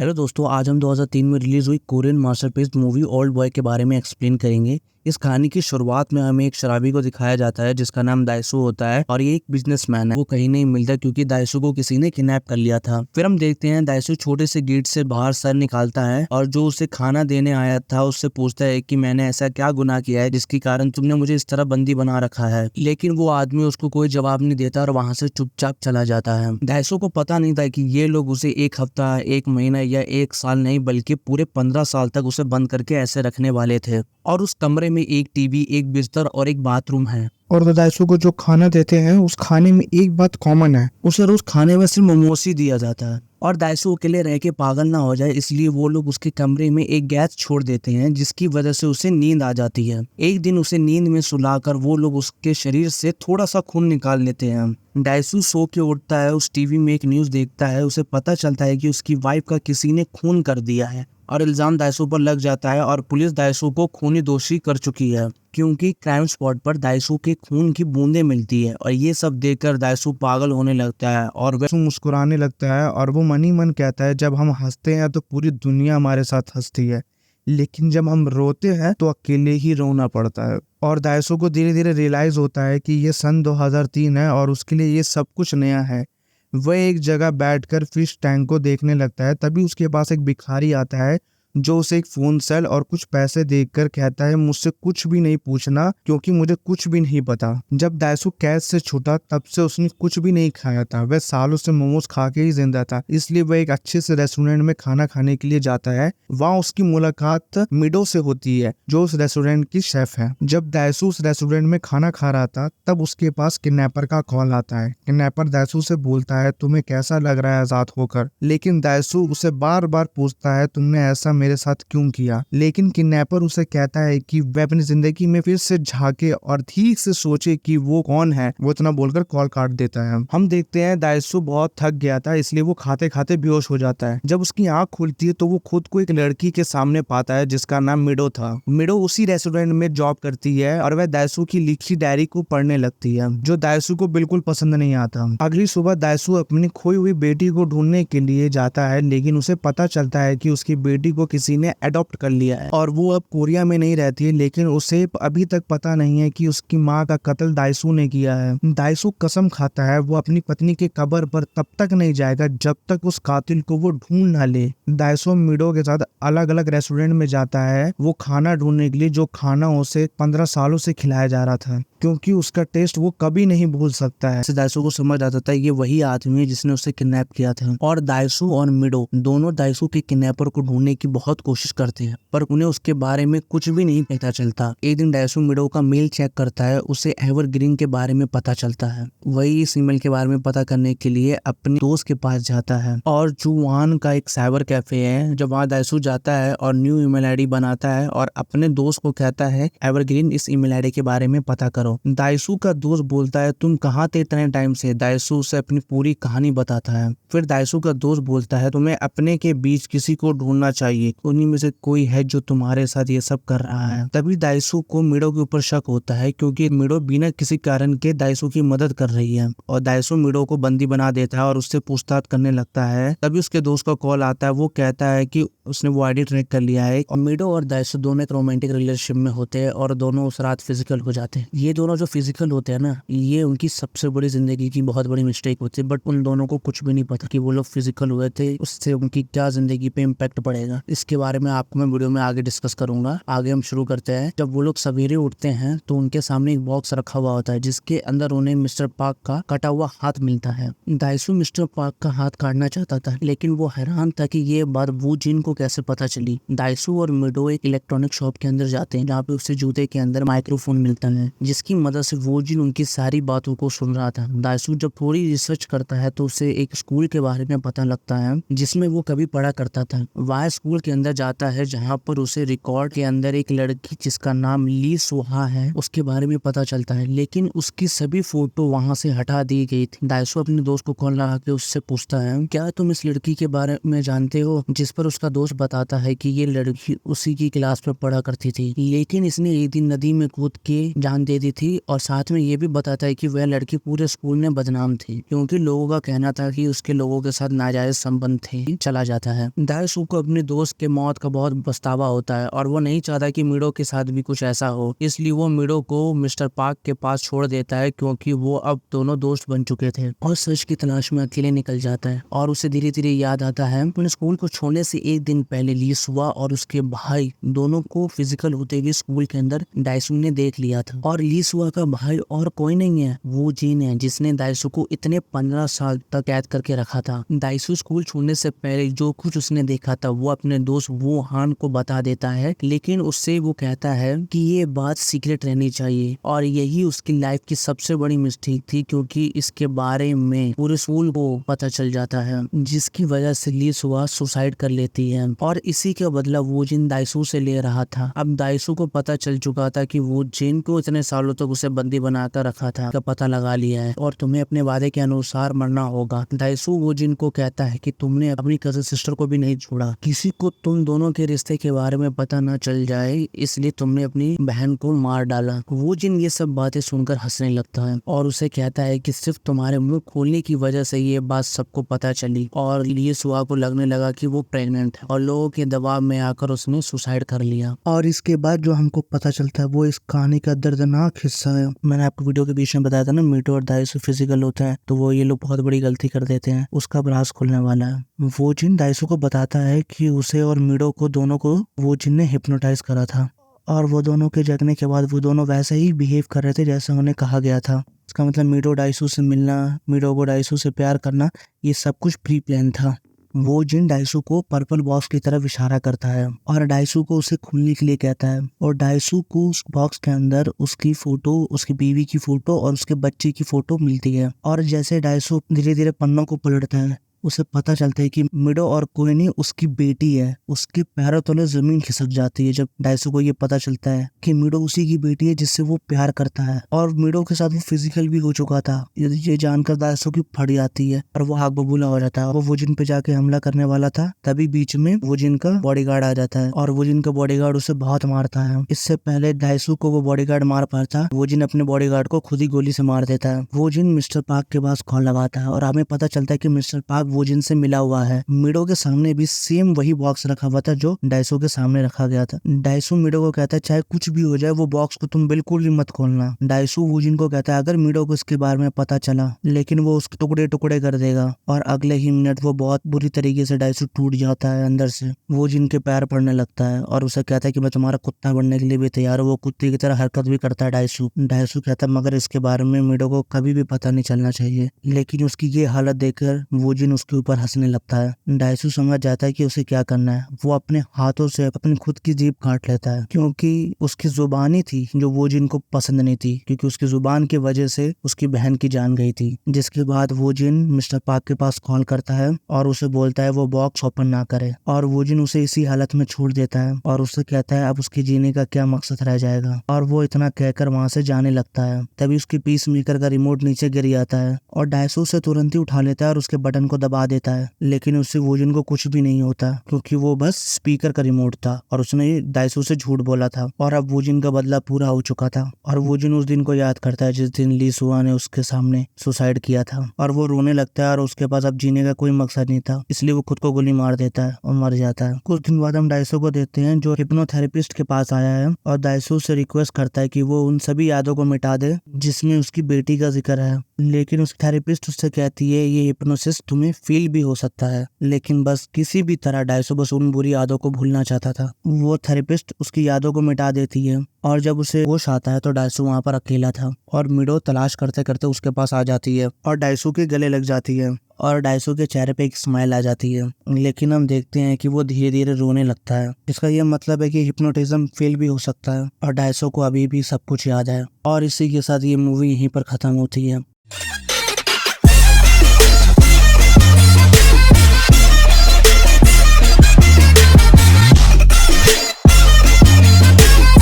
Hello दोस्तों, आज हम 2003 में रिलीज हुई Korean masterpiece movie old boy के बारे में एक्सप्लेन करेंगे। इस कहानी की शुरुआत में हमें एक शराबी को दिखाया जाता है जिसका नाम दाइसू होता है और ये एक बिजनेसमैन है। वो कहीं नहीं मिलता क्योंकि दाइसू को किसी ने किडनैप कर लिया था। फिर हम देखते हैं दाइसू छोटे से गेट से बाहर सर निकालता है और जो उसे खाना देने आया था उससे पूछता है कि मैंने ऐसा क्या गुनाह किया है जिसके कारण तुमने मुझे इस तरह बंदी बना रखा है। लेकिन वो आदमी उसको कोई जवाब नहीं देता और वहां से चुपचाप चला जाता है। दाइसू को पता नहीं था कि ये लोग उसे एक हफ्ता, एक महीना या एक साल नहीं बल्कि पूरे 15 साल तक उसे बंद करके ऐसे रखने वाले थे। और उस कमरे में एक टीवी, एक बिस्तर और एक बाथरूम है। और दाइसू को जो खाना देते हैं उस खाने में एक बात कॉमन है। उसे रोज खाने में सिर्फ मोमोस ही दिया जाता है और दाइसू अकेले रह के पागल ना हो जाए इसलिए वो लोग उसके कमरे में एक गैस छोड़ देते हैं जिसकी वजह से उसे नींद आ जाती है। एक दिन उसे नींद में सुलाकर वो लोग उसके शरीर से थोड़ा सा खून निकाल लेते हैं। दाइसू सो के उठता है, उस टीवी में एक न्यूज देखता है। उसे पता चलता है कि उसकी वाइफ का किसी ने खून कर दिया है और इल्जाम दाइसू पर लग जाता है और पुलिस दाइसू को खूनी दोषी कर चुकी है क्योंकि क्राइम स्पॉट पर दाइसू के खून की बूंदें मिलती है। और ये सब देखकर दाइसू पागल होने लगता है और वह मुस्कुराने लगता है और वो मन ही मन कहता है, जब हम हंसते हैं तो पूरी दुनिया हमारे साथ हंसती है, लेकिन जब हम रोते हैं तो अकेले ही रोना पड़ता है। और दाइसू को धीरे धीरे रियलाइज होता है कि ये सन 2003 है और उसके लिए ये सब कुछ नया है। वह एक जगह बैठकर फिश टैंक को देखने लगता है। तभी उसके पास एक भिखारी आता है जो उसे एक फोन सेल और कुछ पैसे देकर कहता है, मुझसे कुछ भी नहीं पूछना क्योंकि मुझे कुछ भी नहीं पता। जब दाइसू कैद से छूटा तब से उसने कुछ भी नहीं खाया था। वह सालों से मोमोज खा के ही जिंदा था, इसलिए वह एक अच्छे से रेस्टोरेंट में खाना खाने के लिए जाता है। वहाँ उसकी मुलाकात मिडो से होती है जो उस रेस्टोरेंट की शेफ है। जब दाइसू उस रेस्टोरेंट में खाना खा रहा था तब उसके पास किडनैपर का कॉल आता है। किडनैपर दाइसू से बोलता है, तुम्हें कैसा लग रहा है आजाद होकर? लेकिन दाइसू उसे बार बार पूछता है, तुमने ऐसा मेरे साथ क्यों किया? लेकिन किडनैपर उसे कहता है कि वह अपनी जिंदगी में फिर से झांके और ठीक से सोचे कि वो कौन है। वो इतना बोलकर कॉल काट देता है। हम देखते हैं दाइसू बहुत थक गया था इसलिए वो खाते खाते बेहोश हो जाता है। जब उसकी आंख खुलती है तो वो खुद को एक लड़की के सामने पाता है जिसका नाम मिडो था। मिडो उसी रेस्टोरेंट में जॉब करती है और वह दाइसू की लिखी डायरी को पढ़ने लगती है जो दाइसू को बिल्कुल पसंद नहीं आता। अगली सुबह दाइसू अपनी खोई हुई बेटी को ढूंढने के लिए जाता है लेकिन उसे पता चलता है कि उसकी बेटी को किसी ने अडॉप्ट कर लिया है और वो अब कोरिया में नहीं रहती है। लेकिन उसे अभी तक पता नहीं है कि उसकी माँ का कत्ल दाइसू ने किया है। दाइसू कसम खाता है वो अपनी पत्नी के कब्र पर तब तक नहीं जाएगा जब तक उस कातिल को वो ढूंढ ना ले। दाइसू मिडो के साथ अलग अलग रेस्टोरेंट में जाता है वो खाना ढूंढने के लिए जो खाना उसे 15 सालों से खिलाया जा रहा था क्योंकि उसका टेस्ट वो कभी नहीं भूल सकता है। दाइसू को समझ आता था ये वही आदमी है जिसने उसे किडनैप किया था। और दाइसू और मिडो दोनों दाइसू के किडनैपर को ढूंढने की बहुत कोशिश करते हैं पर उन्हें उसके बारे में कुछ भी नहीं पता चलता। एक दिन दाइसू मिडो का मेल चेक करता है, उसे एवरग्रीन के बारे में पता चलता है। वही इस ईमेल के बारे में पता करने के लिए अपने दोस्त के पास जाता है और जुवान का एक साइबर कैफे है। जब वहाँ दाइसू जाता है और न्यू ईमेल आईडी बनाता है और अपने दोस्त को कहता है एवरग्रीन इस ईमेल आईडी के बारे में पता करो। दाइसू का दोस्त बोलता है, तुम कहाँ थे इतने टाइम से? दाइसू उसे अपनी पूरी कहानी बताता है। फिर दाइसू का दोस्त बोलता है, तुम्हें अपने के बीच किसी को ढूंढना चाहिए, उन्हीं में से कोई है जो तुम्हारे साथ ये सब कर रहा है। तभी दाइसू को मिडो के ऊपर शक होता है क्योंकि मिडो बिना किसी कारण के दाइसू की मदद कर रही है और दाइसू मिडो को बंदी बना देता है और उससे पूछताछ करने लगता है। तभी उसके दोस्त का कॉल आता है। वो कहता है कि उसने वो आईडी ट्रैक कर लिया है और मिडो और दाइसू दोनों एक रोमांटिक रिलेशनशिप में होते हैं और दोनों उस रात फिजिकल हो जाते हैं। ये दोनों जो फिजिकल होते हैं ना, ये उनकी सबसे बड़ी जिंदगी की बहुत बड़ी मिस्टेक होती है। बट उन दोनों को कुछ भी नहीं पता कि वो लोग फिजिकल हुए थे, उससे उनकी क्या जिंदगी पे इम्पैक्ट पड़ेगा। इसके बारे में आपको मैं वीडियो में आगे डिस्कस करूंगा। आगे हम शुरू करते हैं। जब वो लोग सवेरे उठते हैं तो उनके सामने एक बॉक्स रखा हुआ होता है जिसके अंदर उन्हें मिस्टर पार्क का कटा हुआ हाथ मिलता है। दाइसू मिस्टर पार्क का हाथ काटना चाहता था लेकिन वो हैरान था कि ये बात वू जिन को कैसे पता चली। दाइसू और मिडो एक इलेक्ट्रॉनिक शॉप के अंदर जाते हैं जहाँ पे उसे जूते के अंदर माइक्रोफोन मिलता है जिसकी मदद से वो जिन उनकी सारी बातों को सुन रहा था। दाइसू जब थोड़ी रिसर्च करता है तो उसे एक स्कूल के बारे में पता लगता है जिसमें वो कभी पढ़ा करता था। वह स्कूल के के अंदर जाता है जहाँ पर उसे रिकॉर्ड के अंदर एक लड़की जिसका नाम ली सुहा है उसके बारे में पता चलता है, लेकिन उसकी सभी फोटो वहाँ से हटा दी गई थी। दाइसो अपने दोस्त को कॉल लगा के उससे पूछता है, क्या तुम इस लड़की के बारे में जानते हो? जिस पर उसका दोस्त बताता है कि ये लड़की उसी की क्लास में पढ़ा करती थी, लेकिन इसने एक दिन नदी में कूद के जान दे दी थी। और साथ में ये भी बताता है कि वह लड़की पूरे स्कूल में बदनाम थी क्योंकि लोगों का कहना था कि उसके लोगों के साथ नाजायज संबंध थे। चला जाता है। दाइसो को अपने दोस्त के मौत का बहुत पछतावा होता है और वो नहीं चाहता कि मिडो के साथ भी कुछ ऐसा हो, इसलिए वो मिडो को मिस्टर पार्क के पास छोड़ देता है क्योंकि वो अब दोनों दोस्त बन चुके थे। और सच की तलाश में अकेले निकल जाता है और उसे धीरे धीरे याद आता है अपने स्कूल को छोड़ने से एक दिन पहले ली सुआ और उसके भाई दोनों को फिजिकल होते हुए स्कूल के अंदर दाइसो ने देख लिया था। और ली सुआ का भाई और कोई नहीं है, वो जिन है जिसने दाइसो को इतने 15 साल तक कैद करके रखा था। दाइसो स्कूल छोड़ने से पहले जो कुछ उसने देखा था वो अपने दोस्त वो हान को बता देता है, लेकिन उससे वो कहता है कि ये बात सीक्रेट रहनी चाहिए। और यही उसकी लाइफ की सबसे बड़ी मिस्टेक थी क्योंकि इसके बारे में पूरे स्कूल को पता चल जाता है, जिसकी वजह से ली सुआ सुसाइड कर लेती है और इसी का बदला वो जिन दाइसो से ले रहा था। अब दाइसो को पता चल चुका था कि वो जिन को इतने सालों तक उसे बंदी बनाकर रखा था का पता लगा लिया है और तुम्हें अपने वादे के अनुसार मरना होगा। दाइसो वो जिन को कहता है कि तुमने अपनी कजन सिस्टर को भी नहीं छोड़ा, किसी को तुम दोनों के रिश्ते के बारे में पता न चल जाए इसलिए तुमने अपनी बहन को मार डाला। वो जिन ये सब बातें सुनकर हंसने लगता है और उसे कहता है कि सिर्फ तुम्हारे मुंह खोलने की वजह से ये बात सबको पता चली। और ली सुआ को लगने लगा कि वो प्रेग्नेंट है और लोगों के दबाव में आकर उसने सुसाइड कर लिया। और इसके बाद जो हमको पता चलता है वो इस कहानी का दर्दनाक हिस्सा है। मैंने आपको वीडियो के बीच में बताया था ना, मिडो और दाइसो फिजिकल होता है तो वो ये लोग बहुत बड़ी गलती कर देते हैं। उसका राज खुलने वाला है। वो जिन दाइसो को बताता है कि उसे और मिडो को दोनों को वो जिन ने हिप्नोटाइज करा था और वो दोनों के जगने के बाद वो दोनों वैसे ही बिहेव कर रहे थे जैसे उन्हें कहा गया था। इसका मतलब मिडो दाइसो से मिलना, मिडो को दाइसो से प्यार करना, ये सब कुछ प्री प्लान था। वो जिन दाइसो को पर्पल बॉक्स की तरफ इशारा करता है और दाइसो को उसे खुलने के लिए कहता है और दाइसो को उस बॉक्स के अंदर उसकी फोटो, उसकी बीवी की फोटो और उसके बच्चे की फोटो मिलती है। और जैसे दाइसो धीरे धीरे पन्नों को पलटता है उसे पता चलता है कि मिडो और कोई नहीं उसकी बेटी है। उसके पैरों तले जमीन खिसक जाती है जब दाइसो को ये पता चलता है कि मिडो उसी की बेटी है जिससे वो प्यार करता है और मिडो के साथ वो फिजिकल भी हो चुका था। ये जानकर दाइसो की फट जाती है और वो आग बबूला हो जाता है। वो वोजिन पे जाके हमला करने वाला था, तभी बीच में वोजिन का बॉडीगार्ड आ जाता है और वोजिन का बॉडीगार्ड उसे बहुत मारता है। इससे पहले दाइसो को वो बॉडीगार्ड मार पाता, वोजिन अपने बॉडीगार्ड को खुद ही गोली से मार देता है। वोजिन मिस्टर पार्क के पास कॉल लगाता है और हमें पता चलता है कि मिस्टर पार्क वो जिनसे मिला हुआ है। मिडो के सामने भी सेम वही बॉक्स रखा हुआ था जो दाइसो के सामने रखा गया था। दाइसो मिडो को कहता है चाहे कुछ भी हो जाए वो बॉक्स को तुम बिल्कुल भी मत खोलना। दाइसो वोजिन को कहता है अगर मिडो को इसके बारे में पता चला लेकिन वो उसके टुकड़े टुकड़े कर देगा। और अगले ही मिनट वो बहुत बुरी तरीके से दाइसो टूट जाता है अंदर से। वोजिन के पैर पड़ने लगता है और उसे कहता है कि मैं तुम्हारा कुत्ता बनने के लिए भी तैयार हूँ। वो कुत्ते की तरह हरकत भी करता है दाइसो। दाइसो कहता है मगर इसके बारे में मिडो को कभी भी पता नहीं चलना चाहिए। लेकिन उसकी ये हालत देखकर वोजिन उसके ऊपर हंसने लगता है। दाइसो समझ जाता है कि उसे क्या करना है। वो अपने हाथों से अपनी खुद की जीभ काट लेता है क्योंकि उसकी जुबान ही थी जो वोजिन को पसंद नहीं थी, क्योंकि उसकी जुबान की वजह से उसकी बहन की जान गई थी। जिसके बाद वोजिन मिस्टर पार्क के पास कॉल करता है और उसे बोलता है वो बॉक्स ओपन ना करे और वोजिन उसे इसी हालत में छोड़ देता है और उससे कहता है अब उसके जीने का क्या मकसद रह जाएगा। और वो इतना कहकर वहां से जाने लगता है। तभी उसकी पीस मेकर का रिमोट नीचे गिर जाता है और दाइसो उसे तुरंत ही उठा लेता है और उसके बटन को दबा देता है। लेकिन उससे वोजिन को कुछ भी नहीं होता क्योंकि वो बस स्पीकर का रिमोट था और उसने दाइसो से झूठ बोला था और अब वोजिन का बदला पूरा हो चुका था। और वोजिन उस दिन को याद करता है जिस दिन ली सुआ ने उसके सामने सुसाइड किया था और वो रोने लगता है और उसके पास अब जीने का कोई मकसद नहीं था, इसलिए वो खुद को गोली मार देता है और मर जाता है। कुछ दिन बाद हम दाइसो को देखते हैं जो हिप्नोथेरेपिस्ट के पास आया है और दाइसो से रिक्वेस्ट करता है कि वो उन सभी यादों को मिटा दे जिसमें उसकी बेटी का जिक्र है। लेकिन उस थेरेपिस्ट उससे कहती है ये हिप्नोसिस तुम्हें फील भी हो सकता है, लेकिन बस किसी भी तरह दाइसो बस उन बुरी यादों को भूलना चाहता था। वो थेरेपिस्ट उसकी यादों को मिटा देती है और जब उसे होश आता है तो दाइसो वहाँ पर अकेला था और मिडो तलाश करते करते उसके पास आ जाती है और दाइसो के गले लग जाती है और दाइसो के चेहरे पे एक स्माइल आ जाती है। लेकिन हम देखते हैं कि वो धीरे धीरे रोने लगता है। इसका ये मतलब है कि हिप्नोटिज्म फेल भी हो सकता है और दाइसो को अभी भी सब कुछ याद है। और इसी के साथ ये मूवी यहीं पर खत्म होती है।